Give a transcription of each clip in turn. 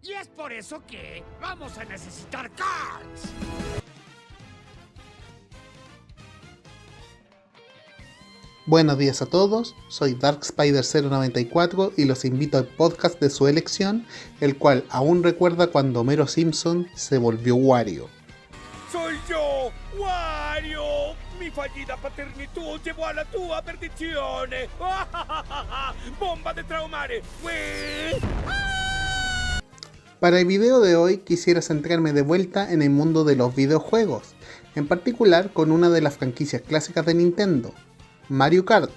Y es por eso que vamos a necesitar cards. Buenos días a todos, soy DarkSpider094 y los invito al podcast de su elección, el cual aún recuerda cuando Homero Simpson se volvió Wario. ¡Soy yo, Wario! Mi fallida paternitud llevò alla tua perdizione! ¡Bomba de traumare! Para el video de hoy quisiera centrarme de vuelta en el mundo de los videojuegos, en particular con una de las franquicias clásicas de Nintendo, Mario Kart,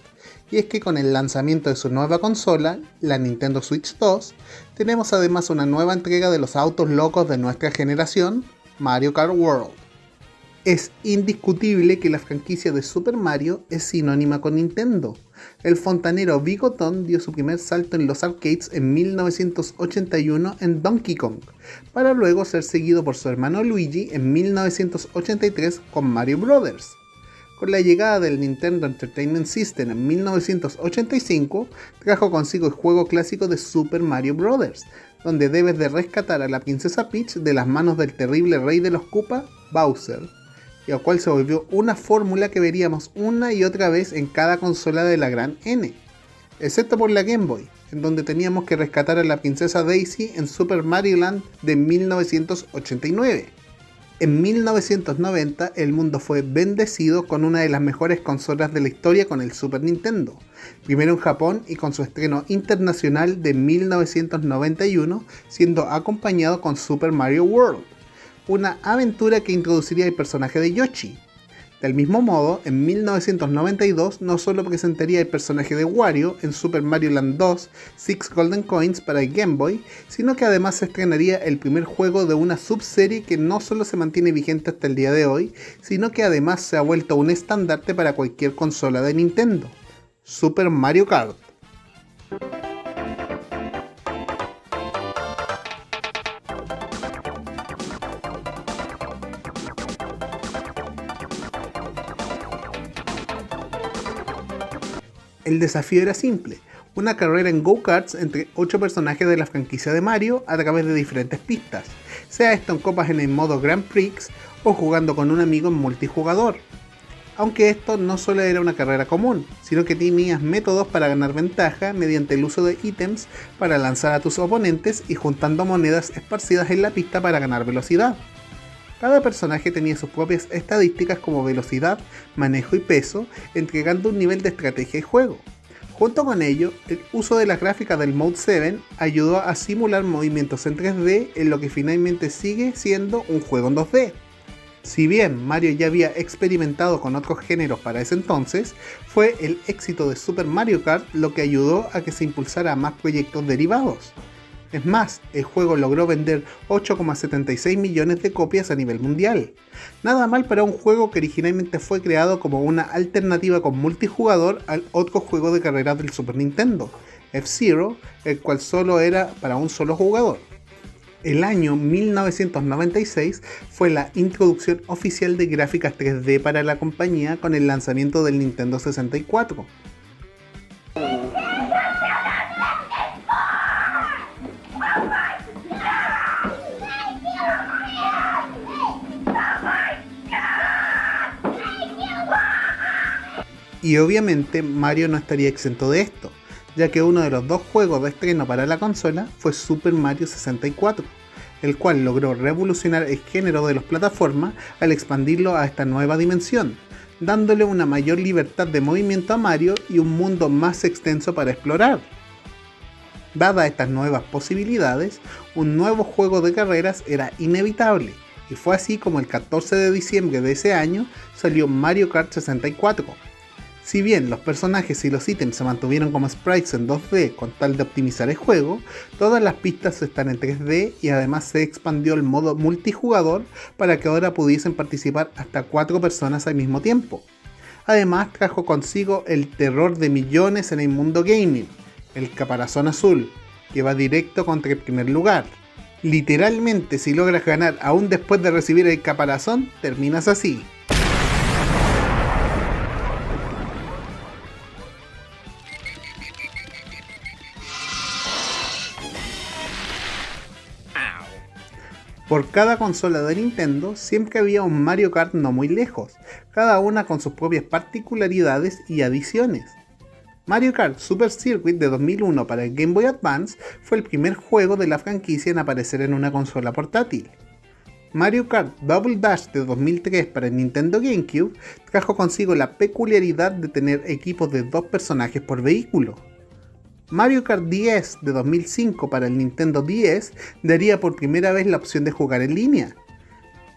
y es que con el lanzamiento de su nueva consola, la Nintendo Switch 2, tenemos además una nueva entrega de los autos locos de nuestra generación, Mario Kart World. Es indiscutible que la franquicia de Super Mario es sinónima con Nintendo. El fontanero Bigotón dio su primer salto en los arcades en 1981 en Donkey Kong, para luego ser seguido por su hermano Luigi en 1983 con Mario Bros. Con la llegada del Nintendo Entertainment System en 1985, trajo consigo el juego clásico de Super Mario Bros., donde debes de rescatar a la princesa Peach de las manos del terrible rey de los Koopa, Bowser, y al cual se volvió una fórmula que veríamos una y otra vez en cada consola de la gran N, excepto por la Game Boy, en donde teníamos que rescatar a la princesa Daisy en Super Mario Land de 1989. En 1990 el mundo fue bendecido con una de las mejores consolas de la historia con el Super Nintendo, primero en Japón y con su estreno internacional de 1991 siendo acompañado con Super Mario World, una aventura que introduciría el personaje de Yoshi. Del mismo modo, en 1992 no solo presentaría el personaje de Wario en Super Mario Land 2, Six Golden Coins para el Game Boy, sino que además se estrenaría el primer juego de una subserie que no solo se mantiene vigente hasta el día de hoy, sino que además se ha vuelto un estandarte para cualquier consola de Nintendo, Super Mario Kart. El desafío era simple, una carrera en go-karts entre 8 personajes de la franquicia de Mario a través de diferentes pistas, sea esto en copas en el modo Grand Prix o jugando con un amigo en multijugador. Aunque esto no solo era una carrera común, sino que tenías métodos para ganar ventaja mediante el uso de ítems para lanzar a tus oponentes y juntando monedas esparcidas en la pista para ganar velocidad. Cada personaje tenía sus propias estadísticas como velocidad, manejo y peso, entregando un nivel de estrategia y juego. Junto con ello, el uso de las gráficas del Mode 7 ayudó a simular movimientos en 3D en lo que finalmente sigue siendo un juego en 2D. Si bien Mario ya había experimentado con otros géneros para ese entonces, fue el éxito de Super Mario Kart lo que ayudó a que se impulsara a más proyectos derivados. Es más, el juego logró vender 8,76 millones de copias a nivel mundial. Nada mal para un juego que originalmente fue creado como una alternativa con multijugador al otro juego de carreras del Super Nintendo, F-Zero, el cual solo era para un solo jugador. El año 1996 fue la introducción oficial de gráficas 3D para la compañía con el lanzamiento del Nintendo 64. Y obviamente Mario no estaría exento de esto, ya que uno de los dos juegos de estreno para la consola fue Super Mario 64, el cual logró revolucionar el género de las plataformas al expandirlo a esta nueva dimensión, dándole una mayor libertad de movimiento a Mario y un mundo más extenso para explorar. Dadas estas nuevas posibilidades, un nuevo juego de carreras era inevitable, y fue así como el 14 de diciembre de ese año salió Mario Kart 64. Si bien los personajes y los ítems se mantuvieron como sprites en 2D con tal de optimizar el juego, todas las pistas están en 3D y además se expandió el modo multijugador para que ahora pudiesen participar hasta 4 personas al mismo tiempo. Además trajo consigo el terror de millones en el mundo gaming, el caparazón azul, que va directo contra el primer lugar. Literalmente, si logras ganar aún después de recibir el caparazón, terminas así. Por cada consola de Nintendo siempre había un Mario Kart no muy lejos, cada una con sus propias particularidades y adiciones. Mario Kart Super Circuit de 2001 para el Game Boy Advance fue el primer juego de la franquicia en aparecer en una consola portátil. Mario Kart Double Dash de 2003 para el Nintendo GameCube trajo consigo la peculiaridad de tener equipos de 2 personajes por vehículo. Mario Kart DS de 2005 para el Nintendo DS daría por primera vez la opción de jugar en línea,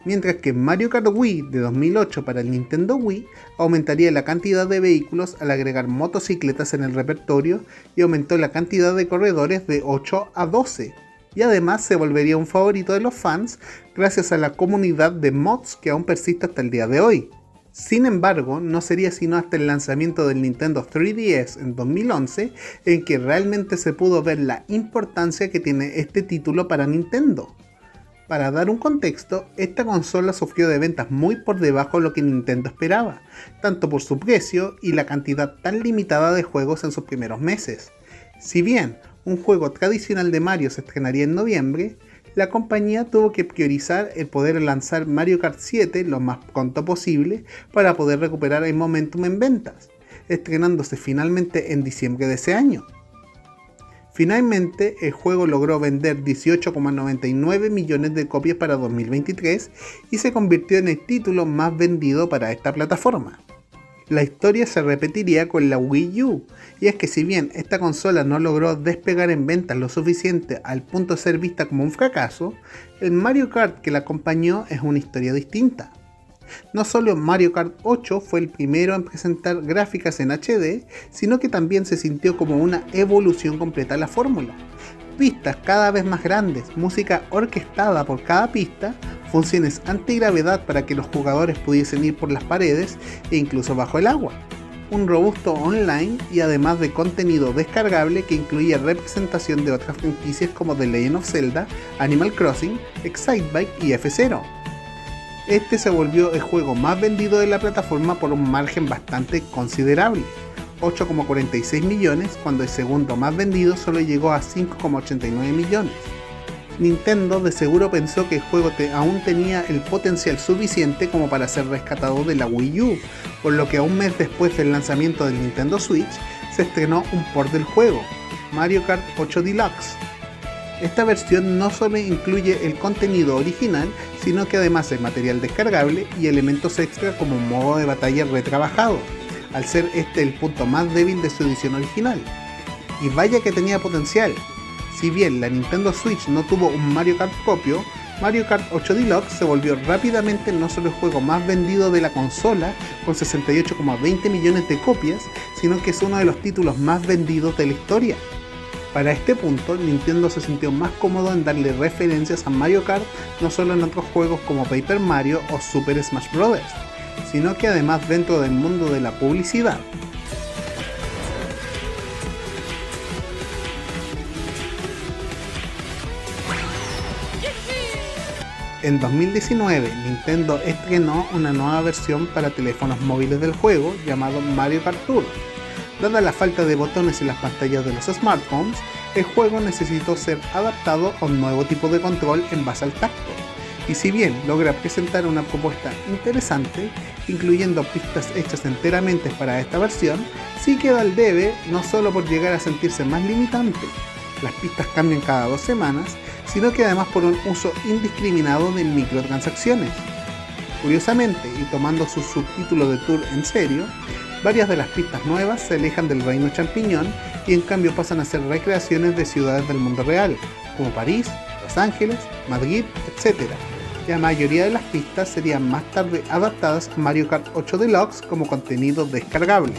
mientras que Mario Kart Wii de 2008 para el Nintendo Wii aumentaría la cantidad de vehículos al agregar motocicletas en el repertorio y aumentó la cantidad de corredores de 8 a 12, y además se volvería un favorito de los fans gracias a la comunidad de mods que aún persiste hasta el día de hoy. Sin embargo, no sería sino hasta el lanzamiento del Nintendo 3DS en 2011 en que realmente se pudo ver la importancia que tiene este título para Nintendo. Para dar un contexto, esta consola sufrió de ventas muy por debajo de lo que Nintendo esperaba, tanto por su precio y la cantidad tan limitada de juegos en sus primeros meses. Si bien un juego tradicional de Mario se estrenaría en noviembre, la compañía tuvo que priorizar el poder lanzar Mario Kart 7 lo más pronto posible para poder recuperar el momentum en ventas, estrenándose finalmente en diciembre de ese año. Finalmente, el juego logró vender 18,99 millones de copias para 2023 y se convirtió en el título más vendido para esta plataforma. La historia se repetiría con la Wii U, y es que si bien esta consola no logró despegar en ventas lo suficiente al punto de ser vista como un fracaso, el Mario Kart que la acompañó es una historia distinta. No solo Mario Kart 8 fue el primero en presentar gráficas en HD, sino que también se sintió como una evolución completa a la fórmula. Pistas cada vez más grandes, música orquestada por cada pista, funciones antigravedad para que los jugadores pudiesen ir por las paredes e incluso bajo el agua, un robusto online y además de contenido descargable que incluía representación de otras franquicias como The Legend of Zelda, Animal Crossing, Excitebike y F-Zero. Este se volvió el juego más vendido de la plataforma por un margen bastante considerable, 8,46 millones, cuando el segundo más vendido solo llegó a 5,89 millones. Nintendo de seguro pensó que el juego aún tenía el potencial suficiente como para ser rescatado de la Wii U, por lo que a un mes después del lanzamiento del Nintendo Switch se estrenó un port del juego, Mario Kart 8 Deluxe. Esta versión no solo incluye el contenido original, sino que además es material descargable y elementos extra como un modo de batalla retrabajado, al ser este el punto más débil de su edición original. Y vaya que tenía potencial. Si bien la Nintendo Switch no tuvo un Mario Kart propio, Mario Kart 8 Deluxe se volvió rápidamente no solo el juego más vendido de la consola, con 68,20 millones de copias, sino que es uno de los títulos más vendidos de la historia. Para este punto, Nintendo se sintió más cómodo en darle referencias a Mario Kart no solo en otros juegos como Paper Mario o Super Smash Bros., sino que además dentro del mundo de la publicidad. En 2019, Nintendo estrenó una nueva versión para teléfonos móviles del juego llamado Mario Kart Tour. Dada la falta de botones en las pantallas de los smartphones, el juego necesitó ser adaptado a un nuevo tipo de control en base al tacto. Y si bien logra presentar una propuesta interesante, incluyendo pistas hechas enteramente para esta versión, sí queda al debe no solo por llegar a sentirse más limitante, las pistas cambian cada 2 semanas, sino que además por un uso indiscriminado de microtransacciones. Curiosamente, y tomando su subtítulo de Tour en serio, varias de las pistas nuevas se alejan del reino champiñón y en cambio pasan a ser recreaciones de ciudades del mundo real, como París, Los Ángeles, Madrid, etc. La mayoría de las pistas serían más tarde adaptadas a Mario Kart 8 Deluxe como contenido descargable.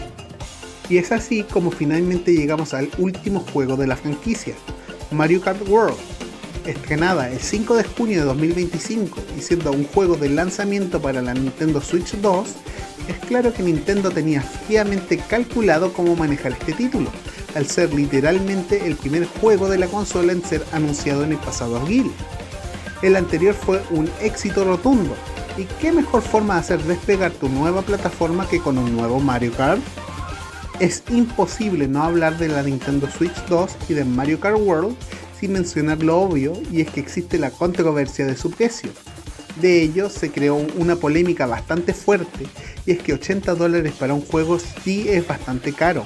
Y es así como finalmente llegamos al último juego de la franquicia, Mario Kart World. Estrenada el 5 de junio de 2025 y siendo un juego de lanzamiento para la Nintendo Switch 2, es claro que Nintendo tenía fríamente calculado cómo manejar este título, al ser literalmente el primer juego de la consola en ser anunciado en el pasado abril. El anterior fue un éxito rotundo, y qué mejor forma de hacer despegar tu nueva plataforma que con un nuevo Mario Kart. Es imposible no hablar de la Nintendo Switch 2 y de Mario Kart World sin mencionar lo obvio, y es que existe la controversia de su precio. De ello se creó una polémica bastante fuerte, y es que $80 para un juego sí es bastante caro,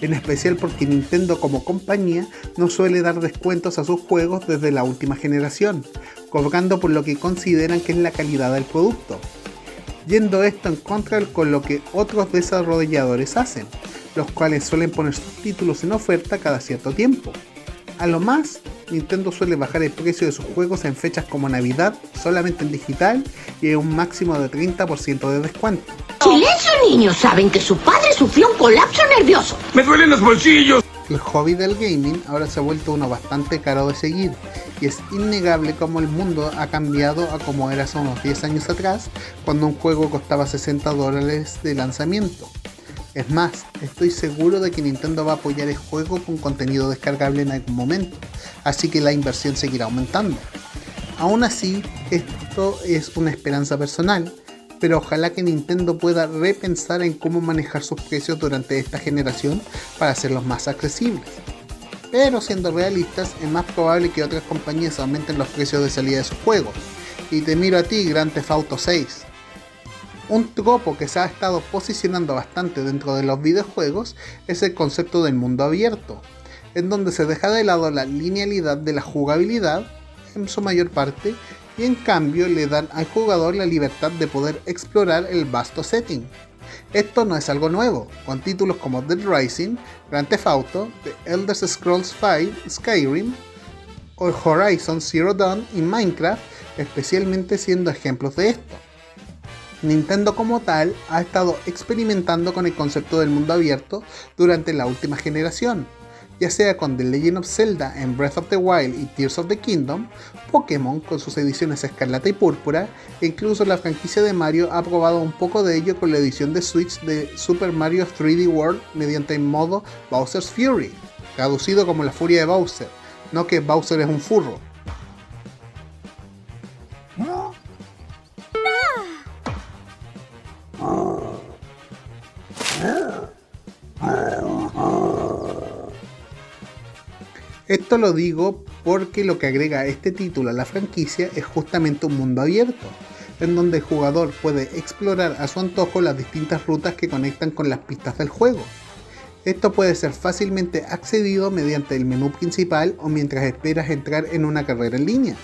en especial porque Nintendo como compañía no suele dar descuentos a sus juegos desde la última generación, cobrando por lo que consideran que es la calidad del producto, yendo esto en contra con lo que otros desarrolladores hacen, los cuales suelen poner sus títulos en oferta cada cierto tiempo. A lo más, Nintendo suele bajar el precio de sus juegos en fechas como Navidad, solamente en digital, y en un máximo de 30% de descuento. ¡Silencio, niños! Saben que su padre sufrió un colapso nervioso. ¡Me duelen los bolsillos! El hobby del gaming ahora se ha vuelto uno bastante caro de seguir, y es innegable cómo el mundo ha cambiado a como era hace unos 10 años atrás, cuando un juego costaba $60 de lanzamiento. Es más, estoy seguro de que Nintendo va a apoyar el juego con contenido descargable en algún momento, así que la inversión seguirá aumentando. Aún así, esto es una esperanza personal, pero ojalá que Nintendo pueda repensar en cómo manejar sus precios durante esta generación para hacerlos más accesibles. Pero siendo realistas, es más probable que otras compañías aumenten los precios de salida de sus juegos. Y te miro a ti, Grand Theft Auto 6. Un tropo que se ha estado posicionando bastante dentro de los videojuegos es el concepto del mundo abierto, en donde se deja de lado la linealidad de la jugabilidad, en su mayor parte, y en cambio le dan al jugador la libertad de poder explorar el vasto setting. Esto no es algo nuevo, con títulos como Dead Rising, Grand Theft Auto, The Elder Scrolls V, Skyrim, o Horizon Zero Dawn y Minecraft, especialmente siendo ejemplos de esto. Nintendo como tal ha estado experimentando con el concepto del mundo abierto durante la última generación, ya sea con The Legend of Zelda en Breath of the Wild y Tears of the Kingdom, Pokémon con sus ediciones Escarlata y Púrpura, e incluso la franquicia de Mario ha probado un poco de ello con la edición de Switch de Super Mario 3D World mediante el modo Bowser's Fury, traducido como la furia de Bowser, no que Bowser es un furro. Esto lo digo porque lo que agrega este título a la franquicia es justamente un mundo abierto, en donde el jugador puede explorar a su antojo las distintas rutas que conectan con las pistas del juego. Esto puede ser fácilmente accedido mediante el menú principal o mientras esperas entrar en una carrera en línea.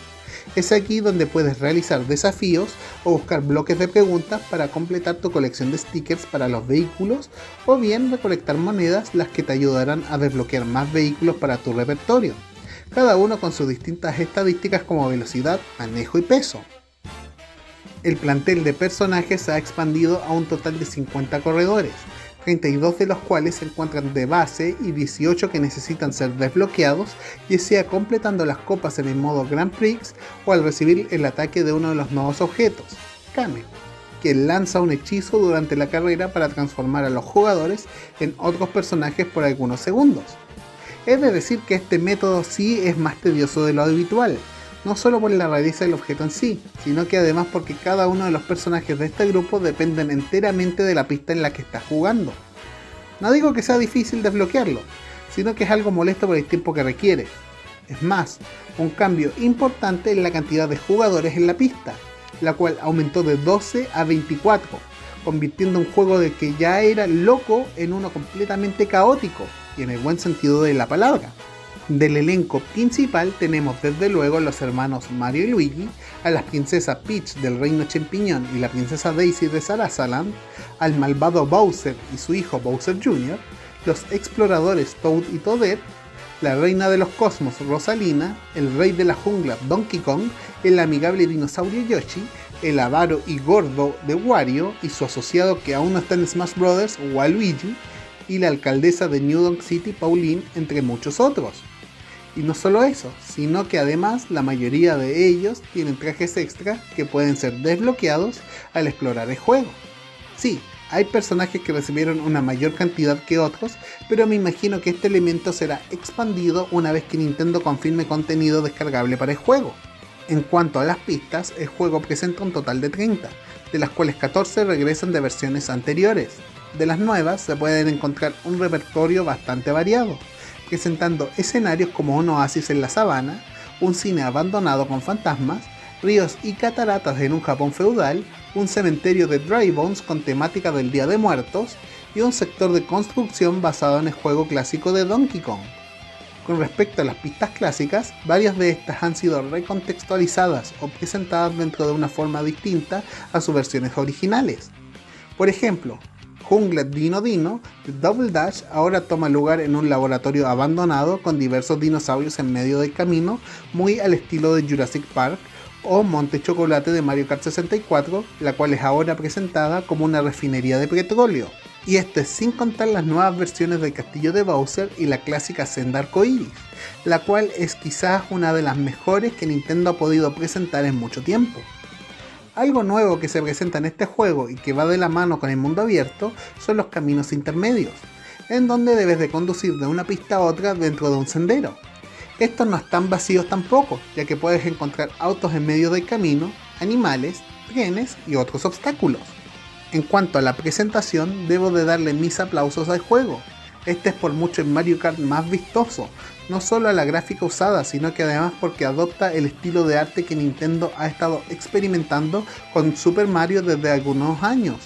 Es aquí donde puedes realizar desafíos o buscar bloques de preguntas para completar tu colección de stickers para los vehículos, o bien recolectar monedas las que te ayudarán a desbloquear más vehículos para tu repertorio, cada uno con sus distintas estadísticas como velocidad, manejo y peso. El plantel de personajes se ha expandido a un total de 50 corredores, 32 de los cuales se encuentran de base y 18 que necesitan ser desbloqueados, ya sea completando las copas en el modo Grand Prix o al recibir el ataque de uno de los nuevos objetos, Kame, que lanza un hechizo durante la carrera para transformar a los jugadores en otros personajes por algunos segundos. Es de decir que este método sí es más tedioso de lo habitual, no solo por la rareza del objeto en sí, sino que además porque cada uno de los personajes de este grupo dependen enteramente de la pista en la que estás jugando. No digo que sea difícil desbloquearlo, sino que es algo molesto por el tiempo que requiere. Es más, un cambio importante en la cantidad de jugadores en la pista, la cual aumentó de 12 a 24, convirtiendo un juego de que ya era loco en uno completamente caótico, y en el buen sentido de la palabra. Del elenco principal tenemos desde luego a los hermanos Mario y Luigi, a las princesas Peach del Reino Champiñón y la princesa Daisy de Sarasaland, al malvado Bowser y su hijo Bowser Jr., los exploradores Toad y Toadette, la reina de los cosmos Rosalina, el rey de la jungla Donkey Kong, el amigable dinosaurio Yoshi, el avaro y gordo de Wario y su asociado que aún no está en Smash Bros. Waluigi, y la alcaldesa de New Donk City Pauline, entre muchos otros. Y no solo eso, sino que además la mayoría de ellos tienen trajes extra que pueden ser desbloqueados al explorar el juego. Sí, hay personajes que recibieron una mayor cantidad que otros, pero me imagino que este elemento será expandido una vez que Nintendo confirme contenido descargable para el juego. En cuanto a las pistas, el juego presenta un total de 30, de las cuales 14 regresan de versiones anteriores. De las nuevas se pueden encontrar un repertorio bastante variado, presentando escenarios como un oasis en la sabana, un cine abandonado con fantasmas, ríos y cataratas en un Japón feudal, un cementerio de Dry Bones con temática del Día de Muertos y un sector de construcción basado en el juego clásico de Donkey Kong. Con respecto a las pistas clásicas, varias de estas han sido recontextualizadas o presentadas dentro de una forma distinta a sus versiones originales. Por ejemplo, Jungle Dino Dino de Double Dash ahora toma lugar en un laboratorio abandonado con diversos dinosaurios en medio del camino, muy al estilo de Jurassic Park, o Monte Chocolate de Mario Kart 64, la cual es ahora presentada como una refinería de petróleo. Y esto es sin contar las nuevas versiones del castillo de Bowser y la clásica senda arcoíris, la cual es quizás una de las mejores que Nintendo ha podido presentar en mucho tiempo. Algo nuevo que se presenta en este juego y que va de la mano con el mundo abierto son los caminos intermedios, en donde debes de conducir de una pista a otra dentro de un sendero. Estos no están vacíos tampoco, ya que puedes encontrar autos en medio del camino, animales, trenes y otros obstáculos. En cuanto a la presentación, debo de darle mis aplausos al juego. Este es por mucho el Mario Kart más vistoso, no solo a la gráfica usada, sino que además porque adopta el estilo de arte que Nintendo ha estado experimentando con Super Mario desde algunos años.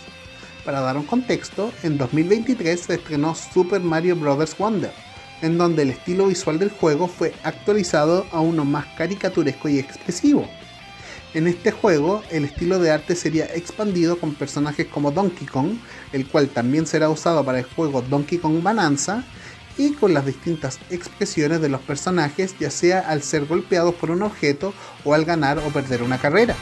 Para dar un contexto, en 2023 se estrenó Super Mario Bros. Wonder, en donde el estilo visual del juego fue actualizado a uno más caricaturesco y expresivo. En este juego, el estilo de arte sería expandido con personajes como Donkey Kong, el cual también será usado para el juego Donkey Kong Bonanza, y con las distintas expresiones de los personajes, ya sea al ser golpeados por un objeto o al ganar o perder una carrera.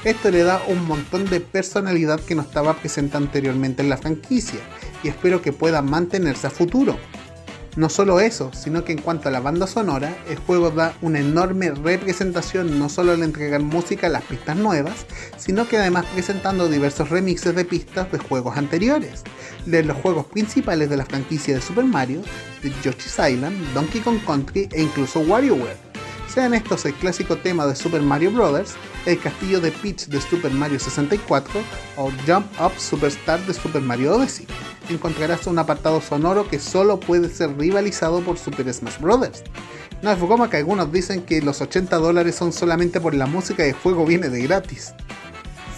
Esto le da un montón de personalidad que no estaba presente anteriormente en la franquicia, y espero que pueda mantenerse a futuro. No solo eso, sino que en cuanto a la banda sonora, el juego da una enorme representación no solo al entregar música a las pistas nuevas, sino que además presentando diversos remixes de pistas de juegos anteriores, de los juegos principales de la franquicia de Super Mario, de Yoshi's Island, Donkey Kong Country e incluso WarioWare. Sean estos el clásico tema de Super Mario Bros., el castillo de Peach de Super Mario 64 o Jump Up Superstar de Super Mario Odyssey. Encontrarás un apartado sonoro que solo puede ser rivalizado por Super Smash Bros. No es broma que algunos dicen que los $80 son solamente por la música y el juego viene de gratis.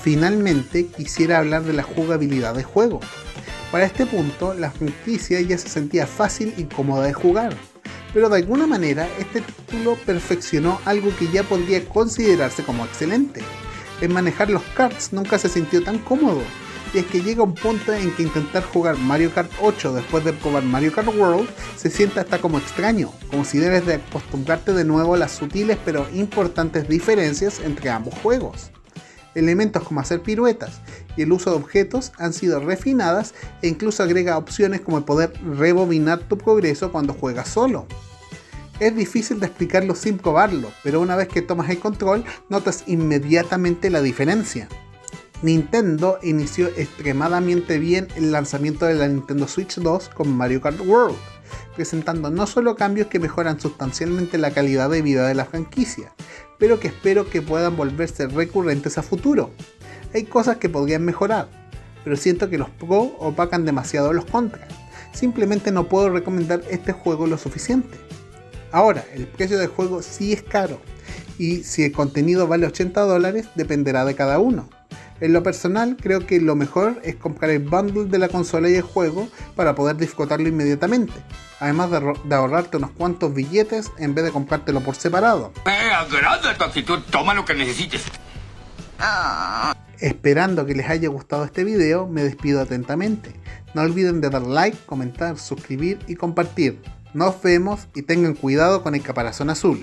Finalmente quisiera hablar de la jugabilidad del juego. Para este punto, la franquicia ya se sentía fácil y cómoda de jugar, pero de alguna manera este título perfeccionó algo que ya podría considerarse como excelente. En manejar los karts nunca se sintió tan cómodo, y es que llega un punto en que intentar jugar Mario Kart 8 después de probar Mario Kart World se siente hasta como extraño, como si debes de acostumbrarte de nuevo a las sutiles pero importantes diferencias entre ambos juegos. Elementos como hacer piruetas y el uso de objetos han sido refinadas e incluso agrega opciones como el poder rebobinar tu progreso cuando juegas solo. Es difícil de explicarlo sin probarlo, pero una vez que tomas el control notas inmediatamente la diferencia. Nintendo inició extremadamente bien el lanzamiento de la Nintendo Switch 2 con Mario Kart World, presentando no solo cambios que mejoran sustancialmente la calidad de vida de la franquicia, pero que espero que puedan volverse recurrentes a futuro. Hay cosas que podrían mejorar, pero siento que los pros opacan demasiado los contras. Simplemente no puedo recomendar este juego lo suficiente. Ahora, el precio del juego sí es caro, y si el contenido vale $80 dependerá de cada uno. En lo personal, creo que lo mejor es comprar el bundle de la consola y el juego para poder disfrutarlo inmediatamente, además de ahorrarte unos cuantos billetes en vez de comprártelo por separado. Me agrada tu actitud, toma lo que necesites. Esperando que les haya gustado este video, me despido atentamente. No olviden de dar like, comentar, suscribir y compartir. Nos vemos y tengan cuidado con el caparazón azul.